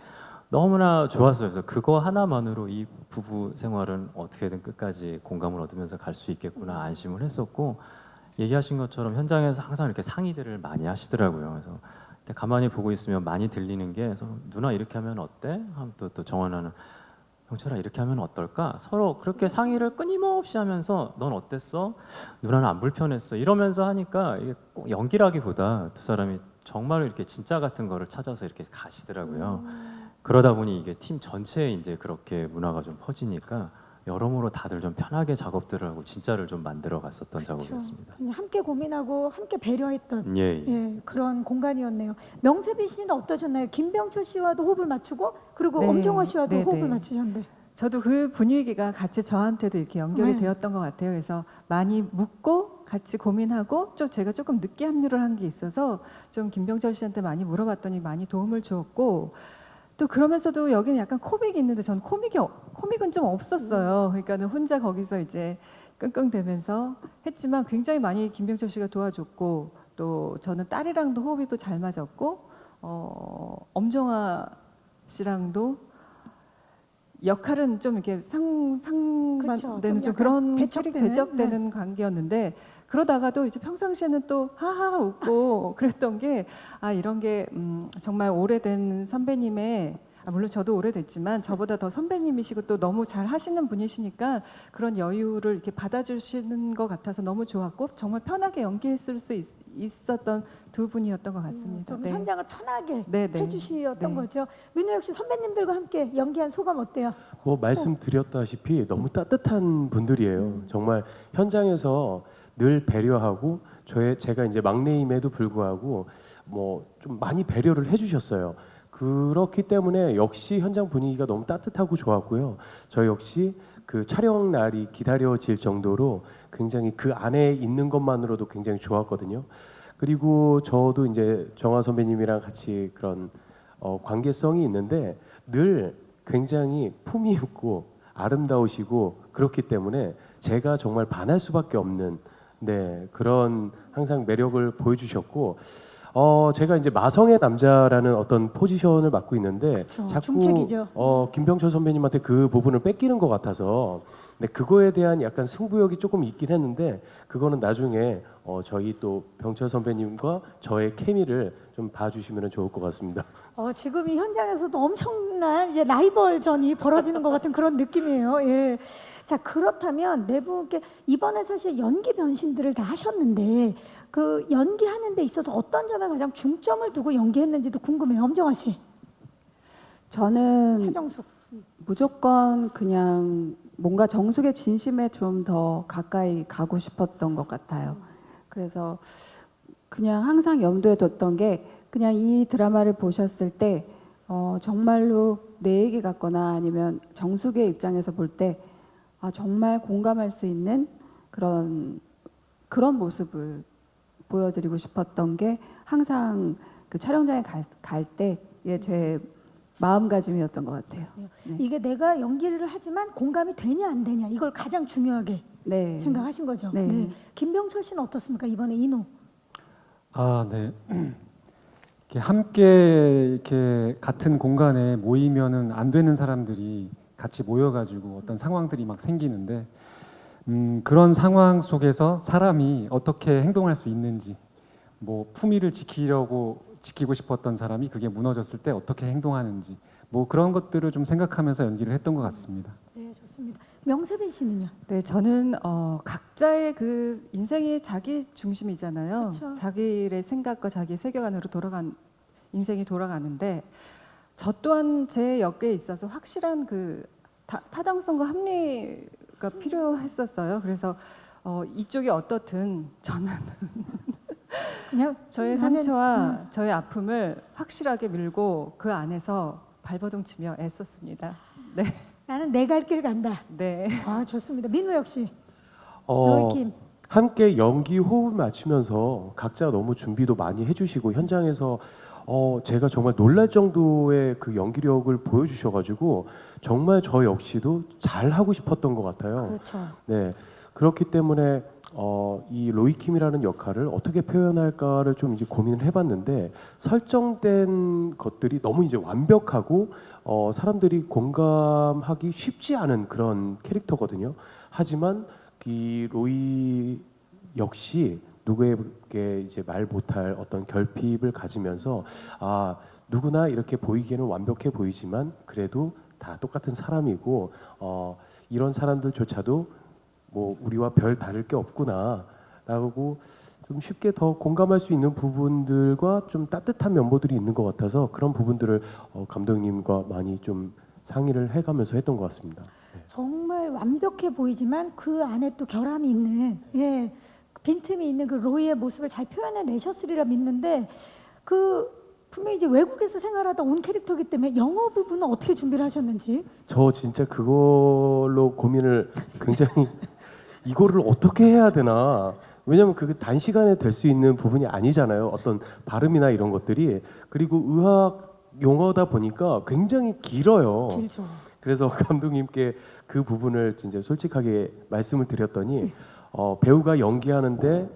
Speaker 2: 너무나 좋았어요. 그래서 그거 하나만으로 이 부부 생활은 어떻게든 끝까지 공감을 얻으면서 갈 수 있겠구나 안심을 했었고 얘기하신 것처럼 현장에서 항상 이렇게 상의들을 많이 하시더라고요. 그래서 가만히 보고 있으면 많이 들리는 게 그래서 누나 이렇게 하면 어때? 하면 또 정원아는 형철아 이렇게 하면 어떨까? 서로 그렇게 상의를 끊임없이 하면서 넌 어땠어? 누나는 안 불편했어? 이러면서 하니까 이게 꼭 연기라기보다 두 사람이 정말 이렇게 진짜 같은 거를 찾아서 이렇게 가시더라고요. 그러다 보니 이게 팀 전체에 이제 그렇게 문화가 좀 퍼지니까 여러모로 다들 좀 편하게 작업들을 하고 진짜를 좀 만들어 갔었던 작업이었습니다.
Speaker 1: 그냥 함께 고민하고 함께 배려했던
Speaker 2: 예.
Speaker 1: 예, 그런 공간이었네요. 명세비 씨는 어떠셨나요? 김병철 씨와도 호흡을 맞추고 그리고
Speaker 5: 네,
Speaker 1: 엄정화 씨와도
Speaker 5: 네,
Speaker 1: 호흡을
Speaker 5: 네.
Speaker 1: 맞추셨는데
Speaker 5: 저도 그 분위기가 같이 저한테도 이렇게 연결이
Speaker 1: 네.
Speaker 5: 되었던 것 같아요. 그래서 많이 묻고 같이 고민하고 좀 제가 조금 늦게 합류를 한 게 있어서 좀 김병철 씨한테 많이 물어봤더니 많이 도움을 주었고 또 그러면서도 여기는 약간 코믹이 있는데 전 코믹은 좀 없었어요. 그러니까는 혼자 거기서 이제 끙끙대면서 했지만 굉장히 많이 김병철 씨가 도와줬고 또 저는 딸이랑도 호흡이 또 잘 맞았고 엄정화 씨랑도 역할은 좀 이렇게
Speaker 1: 그쵸, 좀
Speaker 5: 상반되는 좀
Speaker 1: 약간
Speaker 5: 그런
Speaker 1: 대척되는,
Speaker 5: 대적되는 관계였는데 그러다가도 이제 평상시에는 또 하하 웃고 그랬던 게 아 이런 게 정말 오래된 선배님의 물론 저도 오래됐지만 저보다 더 선배님이시고 또 너무 잘 하시는 분이시니까 그런 여유를 이렇게 받아주시는 것 같아서 너무 좋았고 정말 편하게 연기했을 수 있었던 두 분이었던 것 같습니다.
Speaker 1: 좀
Speaker 5: 네.
Speaker 1: 현장을 편하게
Speaker 5: 네, 네.
Speaker 1: 해주셨던
Speaker 5: 네.
Speaker 1: 거죠. 민호 역시 선배님들과 함께 연기한 소감 어때요?
Speaker 6: 뭐 말씀드렸다시피 너무 따뜻한 분들이에요. 정말 현장에서 늘 배려하고 제가 이제 막내임에도 불구하고 뭐 좀 많이 배려를 해주셨어요. 그렇기 때문에 역시 현장 분위기가 너무 따뜻하고 좋았고요. 저 역시 그 촬영 날이 기다려질 정도로 굉장히 그 안에 있는 것만으로도 굉장히 좋았거든요. 그리고 저도 이제 정화 선배님이랑 같이 그런 관계성이 있는데 늘 굉장히 품위 있고 아름다우시고 그렇기 때문에 제가 정말 반할 수밖에 없는 그런 항상 매력을 보여주셨고 제가 이제 마성의 남자라는 어떤 포지션을 맡고 있는데
Speaker 1: 그쵸,
Speaker 6: 자꾸
Speaker 1: 중책이죠.
Speaker 6: 김병철 선배님한테 그 부분을 뺏기는 것 같아서 근데 그거에 대한 약간 승부욕이 조금 있긴 했는데 그거는 나중에 저희 또 병철 선배님과 저의 케미를 좀 봐주시면 좋을 것 같습니다.
Speaker 1: 지금 이 현장에서도 엄청난 이제 라이벌전이 벌어지는 것 같은 그런 느낌이에요. 예. 자, 그렇다면 네 분께 이번에 사실 연기 변신들을 다 하셨는데 그 연기하는 데 있어서 어떤 점에 가장 중점을 두고 연기했는지도 궁금해요. 엄정화 씨,
Speaker 3: 저는
Speaker 1: 차정숙.
Speaker 3: 무조건 그냥 뭔가 정숙의 진심에 좀 더 가까이 가고 싶었던 것 같아요. 그래서 그냥 항상 염두에 뒀던 게 그냥 이 드라마를 보셨을 때 정말로 내 얘기 같거나 아니면 정숙의 입장에서 볼 때 정말 공감할 수 있는 그런 모습을 보여드리고 싶었던 게 항상 그 촬영장에 갈 때의 제 마음가짐이었던 것 같아요. 네.
Speaker 1: 이게 내가 연기를 하지만 공감이 되냐 안 되냐 이걸 가장 중요하게
Speaker 3: 네.
Speaker 1: 생각하신 거죠.
Speaker 3: 네.
Speaker 1: 네. 김병철 씨는 어떻습니까? 이번에 인호.
Speaker 8: 네. 이렇게 함께 이렇게 같은 공간에 모이면은 안 되는 사람들이 같이 모여가지고 어떤 상황들이 막 생기는데 그런 상황 속에서 사람이 어떻게 행동할 수 있는지, 뭐 품위를 지키고 싶었던 사람이 그게 무너졌을 때 어떻게 행동하는지, 뭐 그런 것들을 좀 생각하면서 연기를 했던 것 같습니다.
Speaker 1: 네, 좋습니다. 명세빈 씨는요?
Speaker 5: 네, 저는 각자의 그 인생이 자기 중심이잖아요.
Speaker 1: 그쵸.
Speaker 5: 자기의 생각과 자기 세계관으로 인생이 돌아가는데 저 또한 제 역에 있어서 확실한 그 타당성과 합리가 필요했었어요. 그래서 이쪽이 어떻든 저는
Speaker 1: 그냥
Speaker 5: 저의
Speaker 1: 나는-
Speaker 5: 상처와 저의 아픔을 확실하게 밀고 그 안에서 발버둥 치며 애썼습니다. 네,
Speaker 1: 나는 내 갈 길 간다.
Speaker 5: 네.
Speaker 1: 좋습니다. 민우 역시. 로이킴.
Speaker 6: 함께 연기 호흡 맞추면서 각자 너무 준비도 많이 해주시고 현장에서 제가 정말 놀랄 정도의 그 연기력을 보여주셔가지고 정말 저 역시도 잘 하고 싶었던 것 같아요.
Speaker 1: 그렇죠.
Speaker 6: 네, 그렇기 때문에 이 로이킴이라는 역할을 어떻게 표현할까를 좀 이제 고민을 해봤는데 설정된 것들이 너무 이제 완벽하고 사람들이 공감하기 쉽지 않은 그런 캐릭터거든요. 하지만 이 로이 역시 누구에게 이제 말 못할 어떤 결핍을 가지면서 누구나 이렇게 보이기에는 완벽해 보이지만 그래도 다 똑같은 사람이고 이런 사람들조차도 뭐 우리와 별 다를 게 없구나라고 좀 쉽게 더 공감할 수 있는 부분들과 좀 따뜻한 면모들이 있는 것 같아서 그런 부분들을 감독님과 많이 좀 상의를 해가면서 했던 것 같습니다. 네.
Speaker 1: 정말 완벽해 보이지만 그 안에 또 결함이 있는 빈틈이 있는 그 로이의 모습을 잘 표현해 내셨으리라 믿는데 분명히 이제 외국에서 생활하다 온 캐릭터이기 때문에 영어 부분은 어떻게 준비를 하셨는지.
Speaker 6: 저 진짜 그걸로 고민을 굉장히 이거를 어떻게 해야 되나. 왜냐하면 그게 단시간에 될 수 있는 부분이 아니잖아요. 어떤 발음이나 이런 것들이. 그리고 의학 용어다 보니까 굉장히 길어요.
Speaker 1: 길죠.
Speaker 6: 그래서 감독님께 그 부분을 진짜 솔직하게 말씀을 드렸더니 배우가 연기하는데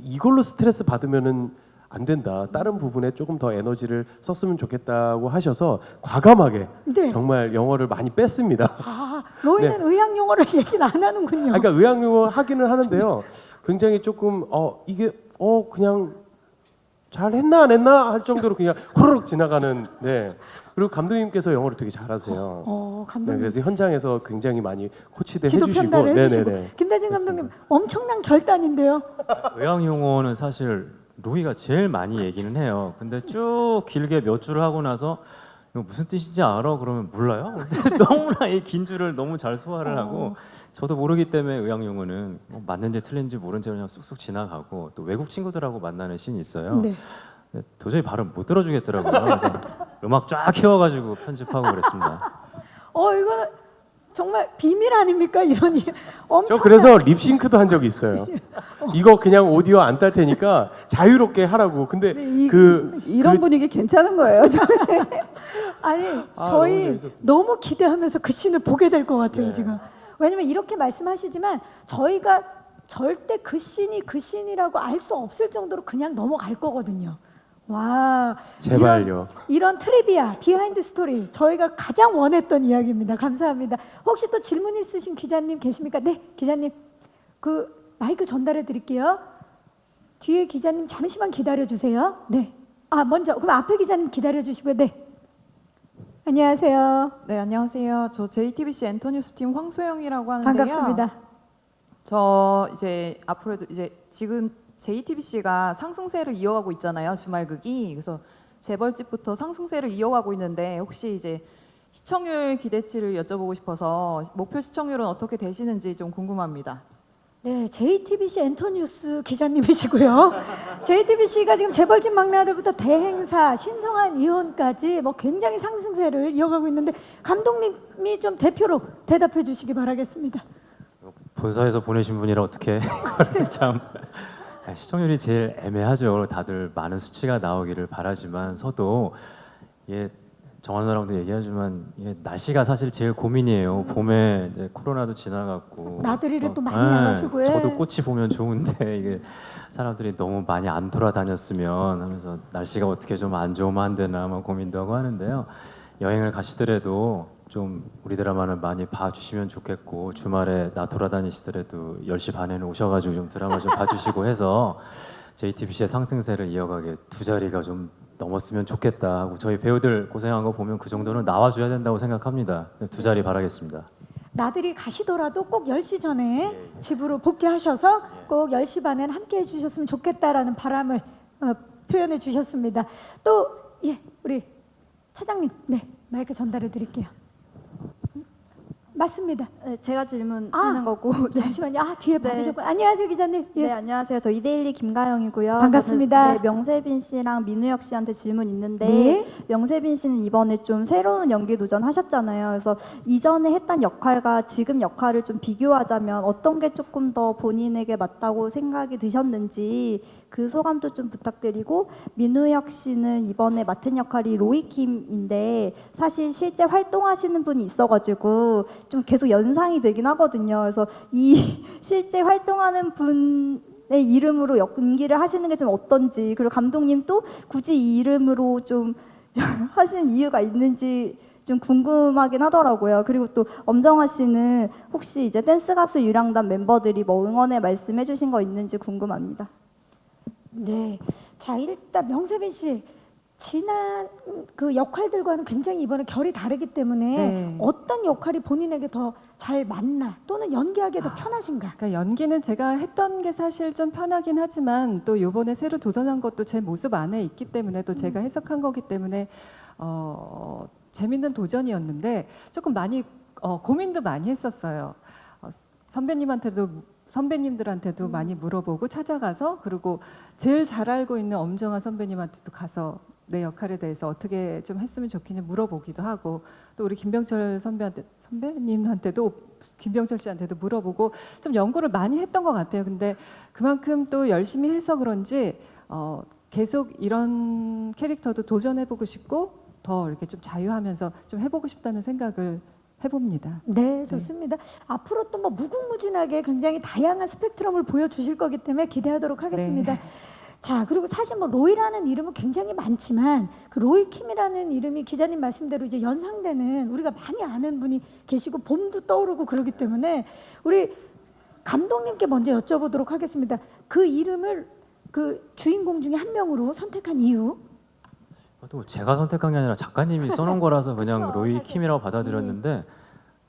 Speaker 6: 이걸로 스트레스 받으면은 안 된다. 다른 부분에 조금 더 에너지를 썼으면 좋겠다고 하셔서 과감하게
Speaker 1: 네.
Speaker 6: 정말 영어를 많이 뺐습니다.
Speaker 1: 로이는 의학 용어를 얘기를 안 하는군요.
Speaker 6: 그러니까 의학 용어 하기는 하는데요. 굉장히 조금 이게 그냥 잘 했나 안 했나 할 정도로 그냥 후루룩 지나가는. 네. 그리고 감독님께서 영어를 되게 잘하세요.
Speaker 1: 감독님.
Speaker 6: 네, 그래서 현장에서 굉장히 많이 코치대
Speaker 1: 지도
Speaker 6: 해주시고.
Speaker 1: 편달을 해주시고.
Speaker 6: 네네네.
Speaker 1: 김대진 감독님 엄청난 결단인데요.
Speaker 2: 의학 용어는 사실 로이가 제일 많이 얘기는 해요. 근데 쭉 길게 몇 줄을 하고 나서 이거 무슨 뜻인지 알아? 그러면 몰라요. 근데 너무나 이 긴 줄을 너무 잘 소화를 하고 저도 모르기 때문에 의학 용어는 맞는지 틀린지 모른 채로 그냥 쑥쑥 지나가고 또 외국 친구들하고 만나는 씬이 있어요.
Speaker 1: 네.
Speaker 2: 근데 도저히 발음 못 들어주겠더라고요. 그래서 음악 쫙 키워가지고 편집하고 그랬습니다.
Speaker 1: 이거는 정말 비밀 아닙니까? 이러니 엄청.
Speaker 6: 저 그래서 립싱크도 한 적이 있어요. 이거 그냥 오디오 안 딸 테니까 자유롭게 하라고. 근데
Speaker 3: 이런 분위기 괜찮은 거예요.
Speaker 1: 아니
Speaker 6: 너무
Speaker 1: 저희
Speaker 6: 재밌었습니다.
Speaker 1: 너무 기대하면서 그 씬을 보게 될 것 같아요.
Speaker 6: 네.
Speaker 1: 지금. 왜냐면 이렇게 말씀하시지만 저희가 절대 그 씬이라고 알 수 없을 정도로 그냥 넘어갈 거거든요. 와,
Speaker 6: 제발요.
Speaker 1: 이런 트리비아, 비하인드 스토리 저희가 가장 원했던 이야기입니다. 감사합니다. 혹시 또 질문 있으신 기자님 계십니까? 네, 기자님. 그 마이크 전달해 드릴게요. 뒤에 기자님 잠시만 기다려 주세요. 네. 아, 먼저 그럼 앞에 기자님 기다려 주시고요. 네. 안녕하세요.
Speaker 11: 네, 안녕하세요. 저 JTBC 엔터뉴스 팀 황소영이라고 하는데요.
Speaker 1: 반갑습니다.
Speaker 11: 저 이제 앞으로도 이제 지금 JTBC가 상승세를 이어가고 있잖아요. 주말극이. 그래서 재벌집부터 상승세를 이어가고 있는데 혹시 이제 시청률 기대치를 여쭤보고 싶어서 목표 시청률은 어떻게 되시는지 좀 궁금합니다.
Speaker 1: 네, JTBC 엔터뉴스 기자님이시고요. JTBC가 지금 재벌집 막내 아들부터 대행사, 신성한 이혼까지 뭐 굉장히 상승세를 이어가고 있는데 감독님이 좀 대표로 대답해 주시기 바라겠습니다.
Speaker 2: 본사에서 보내신 분이라 어떻게 참 시청률이 제일 애매하죠. 다들 많은 수치가 나오기를 바라지만서도 예. 정한나랑도 얘기하지만 날씨가 사실 제일 고민이에요. 봄에 이제 코로나도 지나갔고
Speaker 1: 나들이를 또 많이 나가시고
Speaker 2: 저도 꽃이 보면 좋은데 이게 사람들이 너무 많이 안 돌아다녔으면 하면서 날씨가 어떻게 좀 안 좋으면 안 되나 뭐 고민도 하고 하는데요. 여행을 가시더라도 좀 우리 드라마는 많이 봐주시면 좋겠고 주말에 나 돌아다니시더라도 10시 반에는 오셔가지고 좀 드라마 좀 봐주시고 해서 JTBC의 상승세를 이어가게 두 자리가 좀 넘었으면 좋겠다 하고 저희 배우들 고생한 거 보면 그 정도는 나와줘야 된다고 생각합니다. 두 자리 바라겠습니다.
Speaker 1: 나들이 가시더라도 꼭 10시 전에 집으로 복귀하셔서 꼭 10시 반엔 함께 해주셨으면 좋겠다라는 바람을 표현해 주셨습니다. 또 우리 차장님, 네 마이크 전달해 드릴게요. 맞습니다.
Speaker 12: 네, 제가 질문하는 거고.
Speaker 1: 잠시만요. 뒤에
Speaker 12: 네.
Speaker 1: 받으셨고 안녕하세요 기자님.
Speaker 12: 네, 안녕하세요. 저 이데일리 김가영이고요.
Speaker 1: 반갑습니다.
Speaker 12: 저는, 명세빈 씨랑 민우혁 씨한테 질문 있는데
Speaker 1: 네.
Speaker 12: 명세빈 씨는 이번에 좀 새로운 연기 도전하셨잖아요. 그래서 이전에 했던 역할과 지금 역할을 좀 비교하자면 어떤 게 조금 더 본인에게 맞다고 생각이 드셨는지 그 소감도 좀 부탁드리고 민우혁 씨는 이번에 맡은 역할이 로이킴인데 사실 실제 활동하시는 분이 있어가지고 좀 계속 연상이 되긴 하거든요. 그래서 이 실제 활동하는 분의 이름으로 연기를 하시는 게 좀 어떤지 그리고 감독님도 굳이 이 이름으로 좀 하시는 이유가 있는지 좀 궁금하긴 하더라고요. 그리고 또 엄정화 씨는 혹시 이제 댄스 가수 유랑단 멤버들이 뭐 응원의 말씀해 주신 거 있는지 궁금합니다.
Speaker 1: 네. 자, 일단 명세빈 씨 지난 그 역할들과는 굉장히 이번에 결이 다르기 때문에
Speaker 5: 네.
Speaker 1: 어떤 역할이 본인에게 더 잘 맞나 또는 연기하기에 더 편하신가?
Speaker 5: 그러니까 연기는 제가 했던 게 사실 좀 편하긴 하지만 또 이번에 새로 도전한 것도 제 모습 안에 있기 때문에 또 제가 해석한 거기 때문에 재밌는 도전이었는데 조금 많이 고민도 많이 했었어요. 선배님들한테도 많이 물어보고 찾아가서 그리고 제일 잘 알고 있는 엄정화 선배님한테도 가서 내 역할에 대해서 어떻게 좀 했으면 좋겠냐 물어보기도 하고 또 우리 김병철 선배님한테도 김병철 씨한테도 물어보고 좀 연구를 많이 했던 것 같아요. 근데 그만큼 또 열심히 해서 그런지 계속 이런 캐릭터도 도전해보고 싶고 더 이렇게 좀 자유하면서 좀 해보고 싶다는 생각을 해봅니다.
Speaker 1: 네, 좋습니다. 앞으로 또 뭐 무궁무진하게 굉장히 다양한 스펙트럼을 보여주실 거기 때문에 기대하도록 하겠습니다.
Speaker 5: 네.
Speaker 1: 자, 그리고 사실 뭐 로이라는 이름은 굉장히 많지만 그 로이킴이라는 이름이 기자님 말씀대로 이제 연상되는 우리가 많이 아는 분이 계시고 봄도 떠오르고 그러기 때문에 우리 감독님께 먼저 여쭤보도록 하겠습니다. 그 이름을 그 주인공 중에 한 명으로 선택한 이유?
Speaker 2: 또 제가 선택한 게 아니라 작가님이 써놓은 거라서 그냥
Speaker 1: 그쵸,
Speaker 2: 로이
Speaker 1: 사실.
Speaker 2: 킴이라고 받아들였는데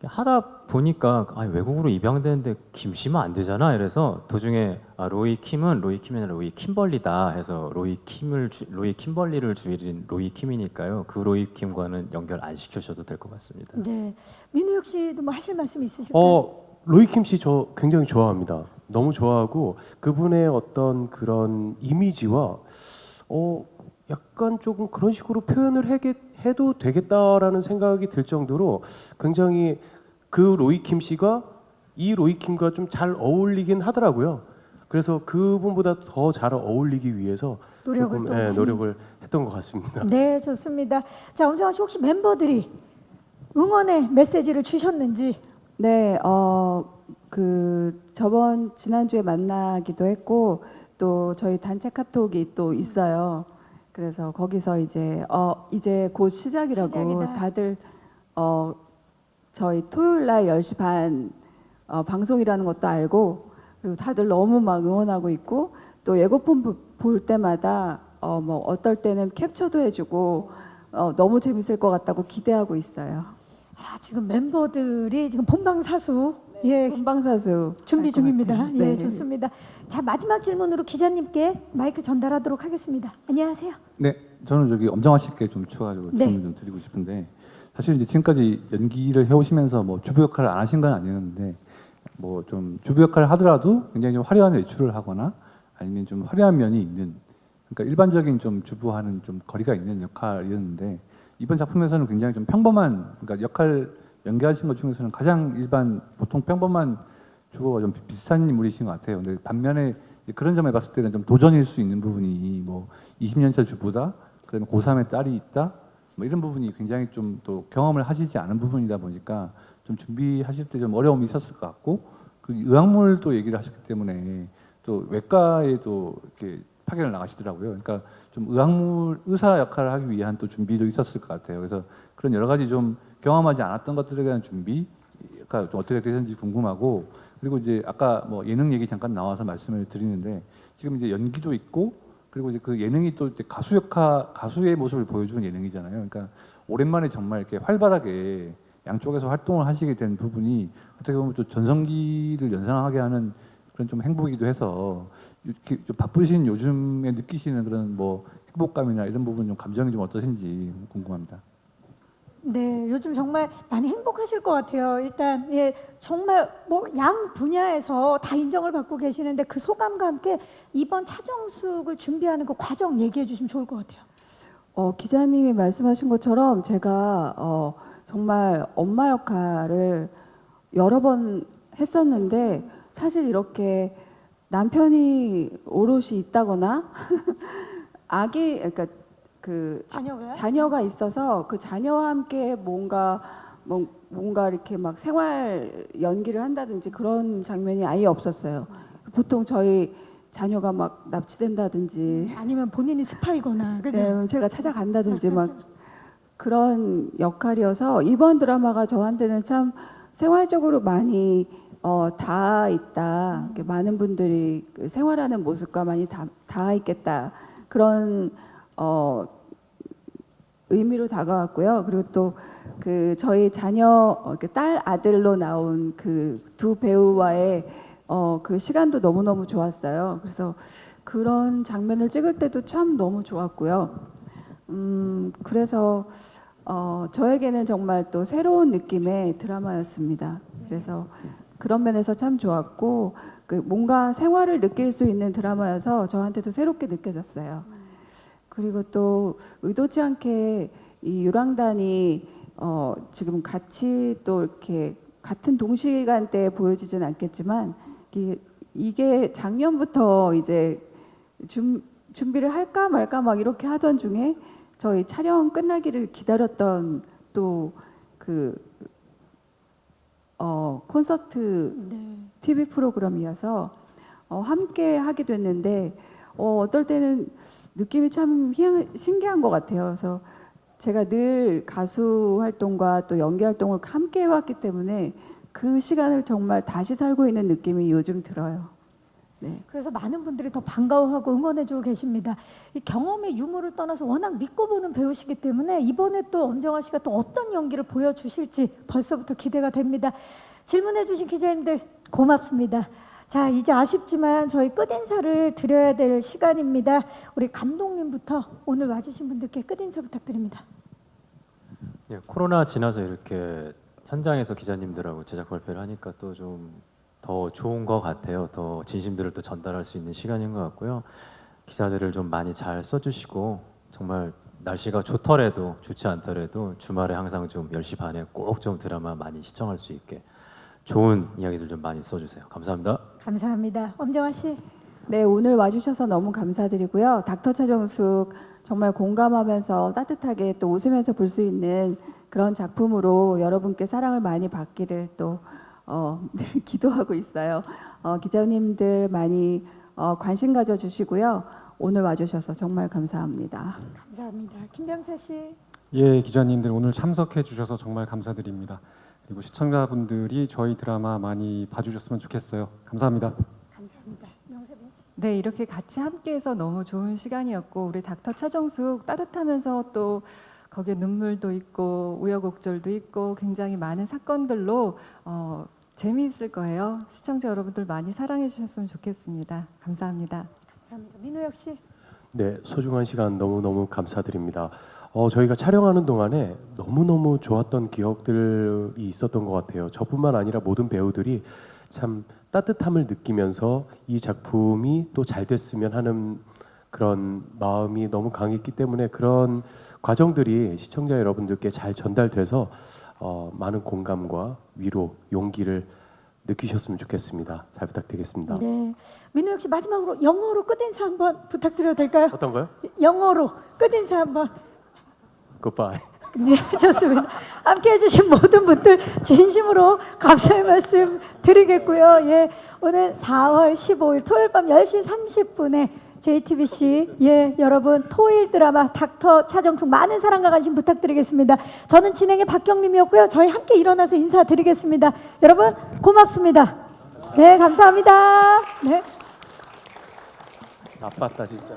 Speaker 2: 하다 보니까 로이국으로 입양되는데 김 씨면 안 되잖아 이래서 도중에 로이 킴은 로이 킴이 아니라 로이 킴벌리다 해서 로이 킴벌리를 줄인 로이 킴이니까요. 그 로이 킴과는 연결 안 시켜셔도 될 것 같습니다.
Speaker 1: 네, 민우혁 씨도 뭐 하실 말씀 있으실까요?
Speaker 6: 로이킴 씨 저 굉장히 좋아합니다. 너무 좋아하고 그분의 어떤 그런 이미지와 약간 조금 그런 식으로 표현을 해도 되겠다라는 생각이 들 정도로 굉장히 그 로이킴 씨가 이 로이킴과 좀 잘 어울리긴 하더라고요. 그래서 그분보다 더 잘 어울리기 위해서
Speaker 1: 노력을 또 많이.
Speaker 6: 노력을 했던 것 같습니다.
Speaker 1: 네, 좋습니다. 자, 엄정화 씨 혹시 멤버들이 응원의 메시지를 주셨는지?
Speaker 3: 네, 그 저번 지난주에 만나기도 했고 또 저희 단체 카톡이 또 있어요. 그래서 거기서 이제 곧 시작이라고
Speaker 1: 시작이다.
Speaker 3: 다들 저희 토요일 날 10시 반 방송이라는 것도 알고 그리고 다들 너무 막 응원하고 있고 또 예고편 볼 때마다 뭐 어떨 때는 캡처도 해주고 너무 재밌을 것 같다고 기대하고 있어요.
Speaker 1: 지금 멤버들이 지금 본방사수 예
Speaker 3: 본방사수
Speaker 1: 준비
Speaker 3: 할것
Speaker 1: 중입니다.
Speaker 3: 같아요.
Speaker 1: 예,
Speaker 3: 네.
Speaker 1: 좋습니다. 자, 마지막 질문으로 기자님께 마이크 전달하도록 하겠습니다. 안녕하세요.
Speaker 4: 네, 저는 저기 엄정화 씨께 좀 추가적으로
Speaker 1: 네.
Speaker 4: 질문 좀 드리고 싶은데 사실 이제 지금까지 연기를 해오시면서 뭐 주부 역할을 안 하신 건 아니었는데 뭐 좀 주부 역할을 하더라도 굉장히 좀 화려한 외출을 하거나 아니면 좀 화려한 면이 있는 그러니까 일반적인 좀 주부와는 좀 거리가 있는 역할이었는데 이번 작품에서는 굉장히 좀 평범한 그러니까 역할 연기하신 것 중에서는 가장 일반 보통 평범한 주부와 좀 비슷한 인물이신 것 같아요. 근데 반면에 그런 점에 봤을 때는 좀 도전일 수 있는 부분이 뭐 20년 차 주부다, 그다음에 고3의 딸이 있다, 뭐 이런 부분이 굉장히 좀 또 경험을 하시지 않은 부분이다 보니까 좀 준비하실 때 좀 어려움이 있었을 것 같고 그 의학물도 얘기를 하셨기 때문에 또 외과에도 이렇게 파견을 나가시더라고요. 그러니까 좀 의학물 의사 역할을 하기 위한 또 준비도 있었을 것 같아요. 그래서 그런 여러 가지 좀 경험하지 않았던 것들에 대한 준비가 좀 어떻게 되는지 궁금하고 그리고 이제 아까 뭐 예능 얘기 잠깐 나와서 말씀을 드리는데 지금 이제 연기도 있고 그리고 이제 그 예능이 또 이제 가수의 모습을 보여주는 예능이잖아요. 그러니까 오랜만에 정말 이렇게 활발하게 양쪽에서 활동을 하시게 된 부분이 어떻게 보면 또 전성기를 연상하게 하는 그런 좀 행복이기도 해서 이렇게 좀 바쁘신 요즘에 느끼시는 그런 뭐 행복감이나 이런 부분 좀 감정이 좀 어떠신지 궁금합니다.
Speaker 1: 네, 요즘 정말 많이 행복하실 것 같아요. 일단 예, 정말 뭐 양 분야에서 다 인정을 받고 계시는데 그 소감과 함께 이번 차정숙을 준비하는 그 과정 얘기해 주시면 좋을 것 같아요.
Speaker 3: 기자님이 말씀하신 것처럼 제가 정말 엄마 역할을 여러 번 했었는데 사실 이렇게 남편이 오롯이 있다거나 그러니까 그
Speaker 1: 자녀가요?
Speaker 3: 자녀가 있어서 그 자녀와 함께 뭔가 이렇게 막 생활 연기를 한다든지 그런 장면이 아예 없었어요. 보통 저희 자녀가 막 납치된다든지
Speaker 1: 아니면 본인이 스파이거나 그죠?
Speaker 3: 네, 제가 찾아간다든지 막 그런 역할이어서 이번 드라마가 저한테는 참 생활적으로 많이 닿아 있다. 이렇게 많은 분들이 그 생활하는 모습과 많이 닿아 있겠다. 그런 의미로 다가왔고요. 그리고 또 그 저희 자녀 딸 아들로 나온 그 두 배우와의 그 시간도 너무너무 좋았어요. 그래서 그런 장면을 찍을 때도 참 너무 좋았고요. 그래서 저에게는 정말 또 새로운 느낌의 드라마였습니다. 그래서 그런 면에서 참 좋았고 그 뭔가 생활을 느낄 수 있는 드라마여서 저한테도 새롭게 느껴졌어요. 그리고 또 의도치 않게 이 유랑단이 지금 같이 또 이렇게 같은 동시간대에 보여지진 않겠지만 이게 작년부터 이제 준비를 할까 말까 막 이렇게 하던 중에 저희 촬영 끝나기를 기다렸던 또 그 콘서트
Speaker 1: 네.
Speaker 3: TV 프로그램이어서 함께 하게 됐는데 어떨 때는 느낌이 참 신기한 것 같아요. 그래서 제가 늘 가수 활동과 또 연기 활동을 함께 해왔기 때문에 그 시간을 정말 다시 살고 있는 느낌이 요즘 들어요. 네.
Speaker 1: 그래서 많은 분들이 더 반가워하고 응원해주고 계십니다. 이 경험의 유무를 떠나서 워낙 믿고 보는 배우시기 때문에 이번에 또 엄정화 씨가 또 어떤 연기를 보여주실지 벌써부터 기대가 됩니다. 질문해주신 기자님들 고맙습니다. 자, 이제 아쉽지만 저희 끝인사를 드려야 될 시간입니다. 우리 감독님부터 오늘 와주신 분들께 끝인사 부탁드립니다.
Speaker 2: 예, 코로나 지나서 이렇게 현장에서 기자님들하고 제작 발표를 하니까 또 좀 더 좋은 것 같아요. 더 진심들을 또 전달할 수 있는 시간인 것 같고요. 기사들을 좀 많이 잘 써주시고 정말 날씨가 좋더라도 좋지 않더라도 주말에 항상 좀 10시 반에 꼭 좀 드라마 많이 시청할 수 있게 좋은 이야기들 좀 많이 써주세요. 감사합니다.
Speaker 1: 감사합니다. 엄정화 씨.
Speaker 3: 네, 오늘 와주셔서 너무 감사드리고요. 닥터 차정숙 정말 공감하면서 따뜻하게 또 웃으면서 볼 수 있는 그런 작품으로 여러분께 사랑을 많이 받기를 또 기도하고 있어요. 기자님들 많이 관심 가져주시고요. 오늘 와주셔서 정말 감사합니다.
Speaker 1: 감사합니다. 김병철 씨.
Speaker 8: 예, 기자님들 오늘 참석해 주셔서 정말 감사드립니다. 그리고 시청자분들이 저희 드라마 많이 봐주셨으면 좋겠어요. 감사합니다.
Speaker 1: 감사합니다. 명세빈 씨.
Speaker 5: 네, 이렇게 같이 함께해서 너무 좋은 시간이었고 우리 닥터 차정숙 따뜻하면서 또 거기에 눈물도 있고 우여곡절도 있고 굉장히 많은 사건들로 재미있을 거예요. 시청자 여러분들 많이 사랑해 주셨으면 좋겠습니다. 감사합니다.
Speaker 1: 감사합니다. 민우혁 씨.
Speaker 6: 네, 소중한 시간 너무너무 감사드립니다. 저희가 촬영하는 동안에 너무너무 좋았던 기억들이 있었던 것 같아요. 저뿐만 아니라 모든 배우들이 참 따뜻함을 느끼면서 이 작품이 또 잘 됐으면 하는 그런 마음이 너무 강했기 때문에 그런 과정들이 시청자 여러분들께 잘 전달돼서 많은 공감과 위로, 용기를 느끼셨으면 좋겠습니다. 잘 부탁드리겠습니다.
Speaker 1: 네. 민우혁 씨 마지막으로 영어로 끝인사 한번 부탁드려도 될까요?
Speaker 6: 어떤 거요?
Speaker 1: 영어로 끝인사 한번.
Speaker 6: Goodbye.
Speaker 1: 네, 좋습니다. 함께 해주신 모든 분들 진심으로 감사의 말씀 드리겠고요. 예, 오늘 4월 15일 토요일 밤 10시 30분에 JTBC 여러분 토요일 드라마 닥터 차정숙 많은 사랑과 관심 부탁드리겠습니다. 저는 진행의 박경림이었고요. 저희 함께 일어나서 인사드리겠습니다. 여러분 고맙습니다. 네, 감사합니다. 네.
Speaker 6: 나빴다 진짜.